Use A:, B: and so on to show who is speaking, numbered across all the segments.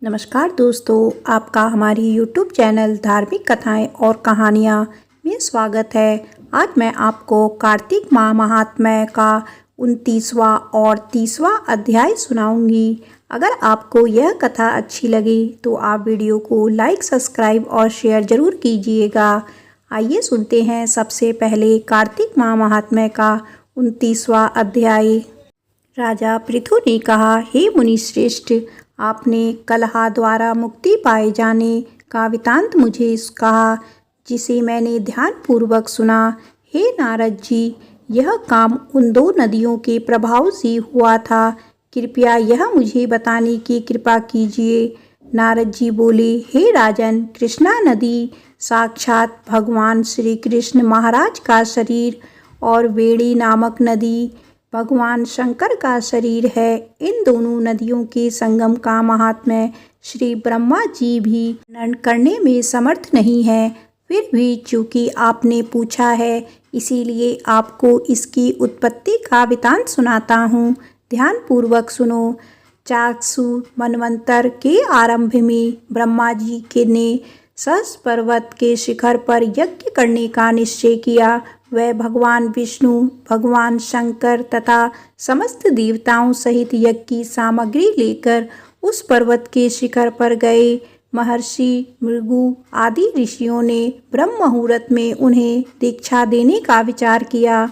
A: नमस्कार दोस्तों, आपका हमारी YouTube चैनल धार्मिक कथाएं और कहानियां में स्वागत है। आज मैं आपको कार्तिक माह महात्म्य का 29वां और 30वां अध्याय सुनाऊंगी। अगर आपको यह कथा अच्छी लगी तो आप वीडियो को लाइक, सब्सक्राइब और शेयर जरूर कीजिएगा। आइए सुनते हैं सबसे पहले कार्तिक माह महात्म्य का 29वां अध्याय। राजा पृथु ने कहा, हे मुनिश्रेष्ठ, आपने कलहा द्वारा मुक्ति पाए जाने का वृतांत मुझे कहा, जिसे मैंने ध्यानपूर्वक सुना। हे नारद जी, यह काम उन दो नदियों के प्रभाव से हुआ था। कृपया यह मुझे बताने की कृपा कीजिए। नारद जी बोले, हे राजन, कृष्णा नदी साक्षात भगवान श्री कृष्ण महाराज का शरीर और वेणी नामक नदी भगवान शंकर का शरीर है। इन दोनों नदियों के संगम का महात्म्य श्री ब्रह्मा जी भी वर्णन करने में समर्थ नहीं है। फिर भी चूंकि आपने पूछा है, इसीलिए आपको इसकी उत्पत्ति का वृतांत सुनाता हूँ। ध्यानपूर्वक सुनो। चाक्षु मनवंतर के आरंभ में ब्रह्मा जी के ने सहस पर्वत के शिखर पर यज्ञ करने का निश्चय किया। वह भगवान विष्णु, भगवान शंकर तथा समस्त देवताओं सहित यज्ञ की सामग्री लेकर उस पर्वत के शिखर पर गए। महर्षि भृगु आदि ऋषियों ने ब्रह्म मुहूर्त में उन्हें दीक्षा देने का विचार किया।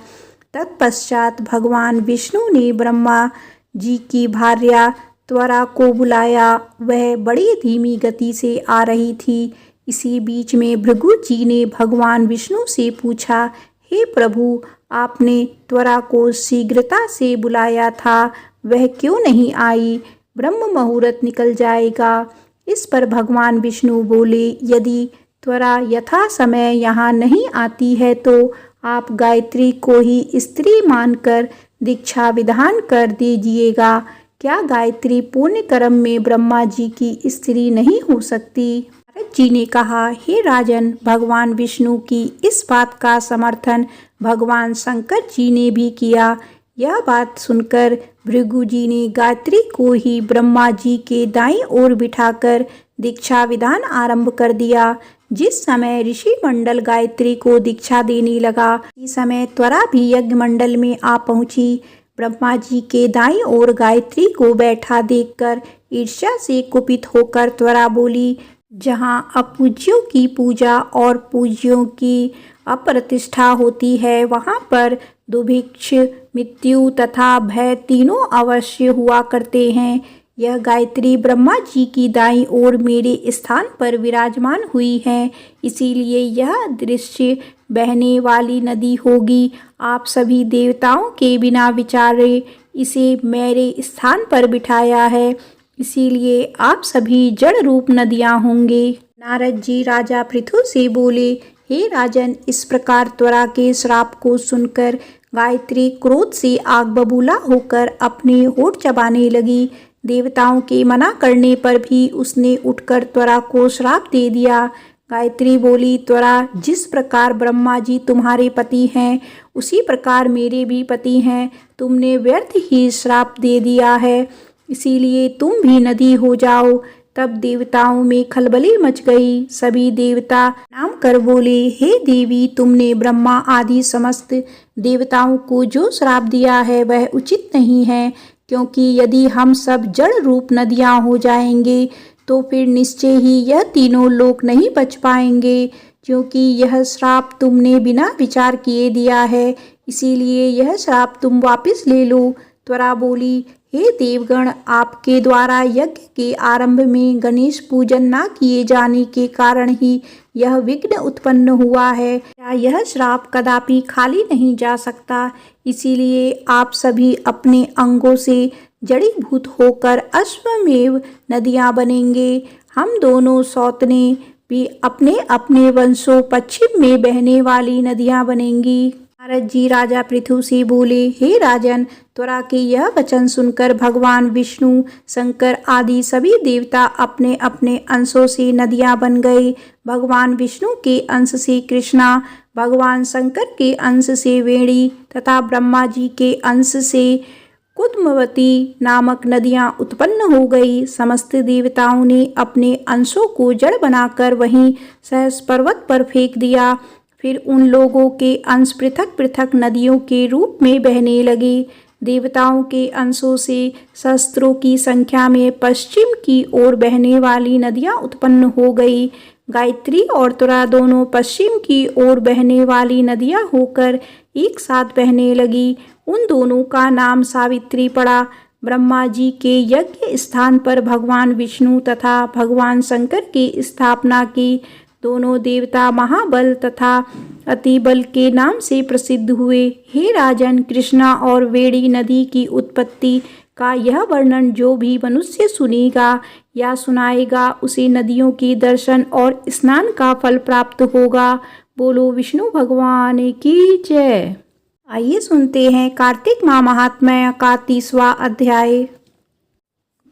A: तत्पश्चात भगवान विष्णु ने ब्रह्मा जी की भार्या त्वरा को बुलाया। वह बड़ी धीमी गति से आ रही थी। इसी बीच में भृगु जी ने भगवान विष्णु से पूछा, हे प्रभु, आपने त्वरा को शीघ्रता से बुलाया था, वह क्यों नहीं आई? ब्रह्म मुहूर्त निकल जाएगा। इस पर भगवान विष्णु बोले, यदि त्वरा यथा समय यहाँ नहीं आती है तो आप गायत्री को ही स्त्री मानकर दीक्षा विधान कर दीजिएगा। क्या गायत्री पुण्य कर्म में ब्रह्मा जी की स्त्री नहीं हो सकती? नारद जी ने कहा, हे राजन, भगवान विष्णु की इस बात का समर्थन भगवान शंकर जी ने भी किया। यह बात सुनकर भृगु जी ने गायत्री को ही ब्रह्मा जी के दाईं ओर बिठाकर दीक्षा विधान आरंभ कर दिया। जिस समय ऋषि मंडल गायत्री को दीक्षा देने लगा, इस समय त्वरा भी यज्ञ मंडल में आ पहुंची। ब्रह्मा जी के दाईं ओर गायत्री को बैठा देखकर ईर्ष्या से कुपित होकर त्वरा बोली, जहाँ अपूज्यों की पूजा और पूज्यों की अप्रतिष्ठा होती है, वहाँ पर दुर्भिक्ष, मृत्यु तथा भय तीनों अवश्य हुआ करते हैं। यह गायत्री ब्रह्मा जी की दाईं ओर मेरे स्थान पर विराजमान हुई है, इसीलिए यह दृश्य बहने वाली नदी होगी। आप सभी देवताओं के बिना विचारे इसे मेरे स्थान पर बिठाया है, इसीलिए आप सभी जड़ रूप नदियां होंगे। नारद जी राजा पृथु से बोले, हे राजन, इस प्रकार त्वरा के श्राप को सुनकर गायत्री क्रोध से आग बबूला होकर अपने होठ चबाने लगी। देवताओं के मना करने पर भी उसने उठकर त्वरा को श्राप दे दिया। गायत्री बोली, त्वरा, जिस प्रकार ब्रह्मा जी तुम्हारे पति हैं, उसी प्रकार मेरे भी पति हैं। तुमने व्यर्थ ही श्राप दे दिया है, इसीलिए तुम भी नदी हो जाओ। तब देवताओं में खलबली मच गई। सभी देवता नाम कर बोले, हे देवी, तुमने ब्रह्मा आदि समस्त देवताओं को जो श्राप दिया है वह उचित नहीं है, क्योंकि यदि हम सब जड़ रूप नदियां हो जाएंगे तो फिर निश्चय ही यह तीनों लोक नहीं बच पाएंगे, क्योंकि यह श्राप तुमने बिना विचार किए दिया है, इसीलिए यह श्राप तुम वापस ले लो। त्वरा बोली, हे देवगण, आपके द्वारा यज्ञ के आरंभ में गणेश पूजन न किए जाने के कारण ही यह विघ्न उत्पन्न हुआ है। क्या यह श्राप कदापि खाली नहीं जा सकता? इसीलिए आप सभी अपने अंगों से जड़ीभूत होकर अश्वमेव नदियां बनेंगे। हम दोनों सौतने भी अपने अपने वंशों पश्चिम में बहने वाली नदियां बनेंगी। नारद जी राजा पृथु से बोले, हे राजन, त्वरा के यह वचन सुनकर भगवान विष्णु, शंकर आदि सभी देवता अपने अपने अंशों से नदियां बन गए। भगवान विष्णु के अंश से कृष्णा, भगवान शंकर के अंश से वेणी तथा ब्रह्मा जी के अंश से कुद्मवती नामक नदियां उत्पन्न हो गई। समस्त देवताओं ने अपने अंशों को जड़ बनाकर वहीं सहस पर्वत पर फेंक दिया। फिर उन लोगों के अंश पृथक पृथक नदियों के रूप में बहने लगे। देवताओं के अंशों से सहस्त्रों की संख्या में पश्चिम की ओर बहने वाली नदियां उत्पन्न हो गई। गायत्री और तुरा दोनों पश्चिम की ओर बहने वाली नदियां होकर एक साथ बहने लगी। उन दोनों का नाम सावित्री पड़ा। ब्रह्मा जी के यज्ञ स्थान पर भगवान विष्णु तथा भगवान शंकर की स्थापना की। दोनों देवता महाबल तथा अतिबल के नाम से प्रसिद्ध हुए। हे राजन, कृष्णा और वेणी नदी की उत्पत्ति का यह वर्णन जो भी मनुष्य सुनेगा या सुनाएगा उसे नदियों के दर्शन और स्नान का फल प्राप्त होगा। बोलो विष्णु भगवान की जय। आइए सुनते हैं कार्तिक माह महात्म्य का 30वां अध्याय।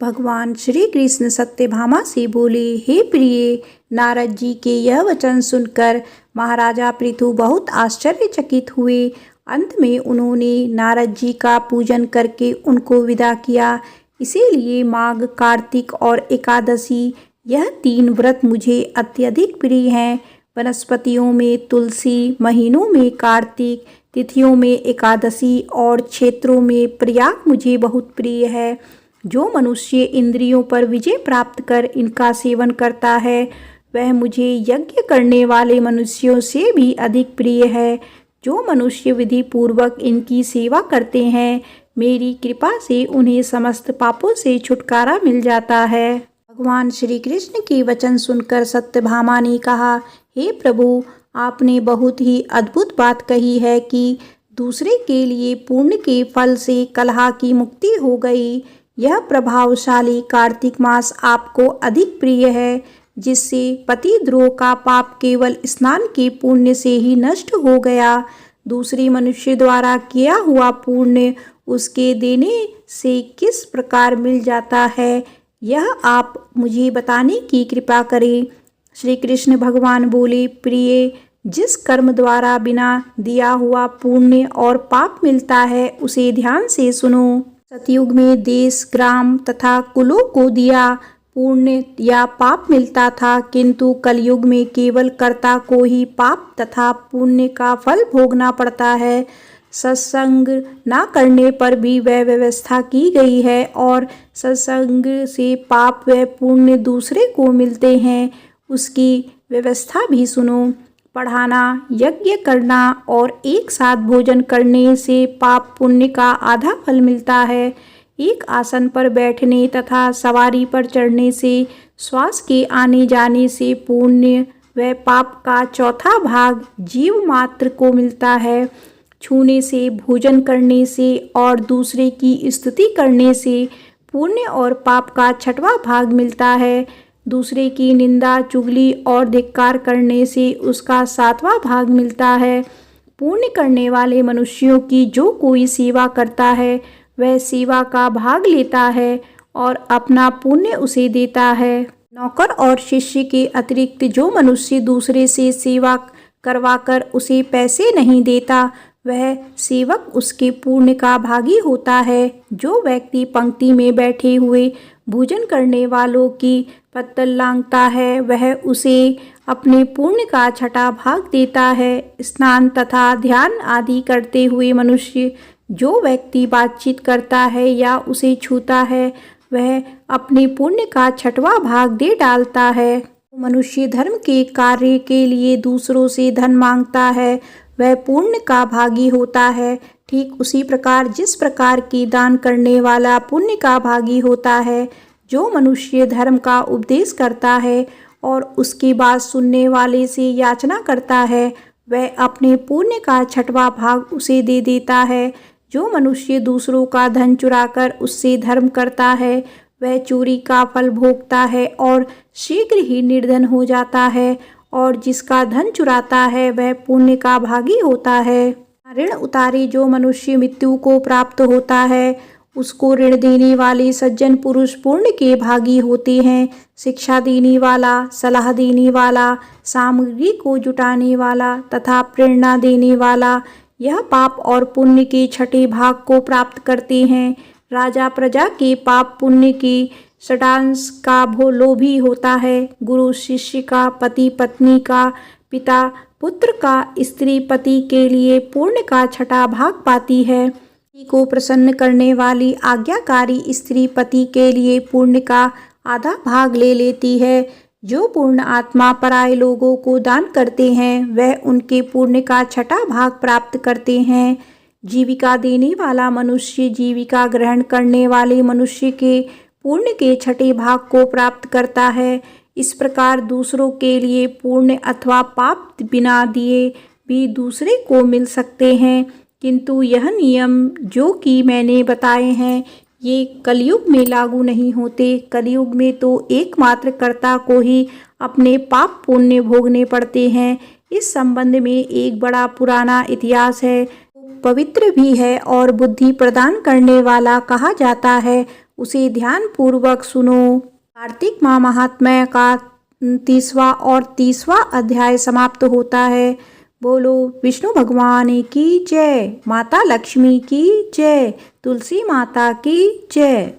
A: भगवान श्री कृष्ण सत्यभामा से बोले, हे प्रिय, नारद जी के यह वचन सुनकर महाराजा पृथु बहुत आश्चर्यचकित हुए। अंत में उन्होंने नारद जी का पूजन करके उनको विदा किया। इसीलिए माघ, कार्तिक और एकादशी यह 3 व्रत मुझे अत्यधिक प्रिय हैं। वनस्पतियों में तुलसी, महीनों में कार्तिक, तिथियों में एकादशी और क्षेत्रों में प्रयाग मुझे बहुत प्रिय है। जो मनुष्य इंद्रियों पर विजय प्राप्त कर इनका सेवन करता है वह मुझे यज्ञ करने वाले मनुष्यों से भी अधिक प्रिय है। जो मनुष्य विधि पूर्वक इनकी सेवा करते हैं मेरी कृपा से उन्हें समस्त पापों से छुटकारा मिल जाता है। भगवान श्री कृष्ण के वचन सुनकर सत्यभामा ने कहा, हे प्रभु, आपने बहुत ही अद्भुत बात कही है कि दूसरे के लिए पुण्य के फल से कलह की मुक्ति हो गई। यह प्रभावशाली कार्तिक मास आपको अधिक प्रिय है, जिससे पतिद्रोह का पाप केवल स्नान के पुण्य से ही नष्ट हो गया। दूसरे मनुष्य द्वारा किया हुआ पुण्य उसके देने से किस प्रकार मिल जाता है, यह आप मुझे बताने की कृपा करें। श्री कृष्ण भगवान बोले, प्रिय, जिस कर्म द्वारा बिना दिया हुआ पुण्य और पाप मिलता है उसे ध्यान से सुनो। सतयुग में देश, ग्राम तथा कुलों को दिया पुण्य या पाप मिलता था, किंतु कलयुग में केवल कर्ता को ही पाप तथा पुण्य का फल भोगना पड़ता है। सत्संग न करने पर भी वह व्यवस्था की गई है और सत्संग से पाप व पुण्य दूसरे को मिलते हैं, उसकी व्यवस्था भी सुनो। पढ़ाना, यज्ञ करना और एक साथ भोजन करने से पाप पुण्य का आधा फल मिलता है। एक आसन पर बैठने तथा सवारी पर चढ़ने से, श्वास के आने जाने से पुण्य व पाप का चौथा भाग जीव मात्र को मिलता है। छूने से, भोजन करने से और दूसरे की स्तुति करने से पुण्य और पाप का 6वां भाग मिलता है। दूसरे की निंदा, चुगली और धिक्कार करने से उसका 7वां भाग मिलता है। पुण्य करने वाले मनुष्यों की जो कोई सेवा करता है वह सेवा का भाग लेता है और अपना पुण्य उसे देता है। नौकर और शिष्य के अतिरिक्त जो मनुष्य दूसरे से सेवा करवाकर उसे पैसे नहीं देता वह सेवक उसके पुण्य का भागी होता है। जो व्यक्ति पंक्ति में बैठे हुए भोजन करने वालों की पत्तल लांघता है वह उसे अपने पुण्य का 6वां भाग देता है। स्नान तथा ध्यान आदि करते हुए मनुष्य जो व्यक्ति बातचीत करता है या उसे छूता है वह अपने पुण्य का 6वां भाग दे डालता है। मनुष्य धर्म के कार्य के लिए दूसरों से धन मांगता है वह पुण्य का भागी होता है। ठीक उसी प्रकार जिस प्रकार की दान करने वाला पुण्य का भागी होता है, जो मनुष्य धर्म का उपदेश करता है और उसकी बात सुनने वाले से याचना करता है वह अपने पुण्य का 6वां भाग उसे दे देता है। जो मनुष्य दूसरों का धन चुराकर उससे धर्म करता है वह चोरी का फल भोगता है और शीघ्र ही निर्धन हो जाता है, और जिसका धन चुराता है वह पुण्य का भागी होता है। ऋण उतारे जो मनुष्य मृत्यु को प्राप्त होता है उसको ऋण देने वाले सज्जन पुरुष पुण्य के भागी होते हैं। शिक्षा देने वाला, सलाह देने वाला, सामग्री को जुटाने वाला तथा प्रेरणा देने वाला यह पाप और पुण्य के 6ठे भाग को प्राप्त करते हैं। राजा प्रजा के पाप पुण्य की षडांश का लोभी होता है। गुरु शिष्य का, पति पत्नी का, पिता पुत्र का, स्त्री पति के लिए पुण्य का छठा भाग पाती है। पति को प्रसन्न करने वाली आज्ञाकारी स्त्री पति के लिए पुण्य का आधा भाग ले लेती है। जो पूर्ण आत्मा पराये लोगों को दान करते हैं वह उनके पुण्य का छठा भाग प्राप्त करते हैं। जीविका देने वाला मनुष्य जीविका ग्रहण करने वाले मनुष्य के पुण्य के छठे भाग को प्राप्त करता है। इस प्रकार दूसरों के लिए पुण्य अथवा पाप बिना दिए भी दूसरे को मिल सकते हैं, किंतु यह नियम जो कि मैंने बताए हैं ये कलयुग में लागू नहीं होते। कलयुग में तो एकमात्र कर्ता को ही अपने पाप पुण्य भोगने पड़ते हैं। इस संबंध में एक बड़ा पुराना इतिहास है, पवित्र भी है और बुद्धि प्रदान करने वाला कहा जाता है। उसे ध्यान पूर्वक सुनो। कार्तिक माह महात्म्य का 29वां और 30वां अध्याय समाप्त होता है। बोलो विष्णु भगवान की जय, माता लक्ष्मी की जय, तुलसी माता की जय।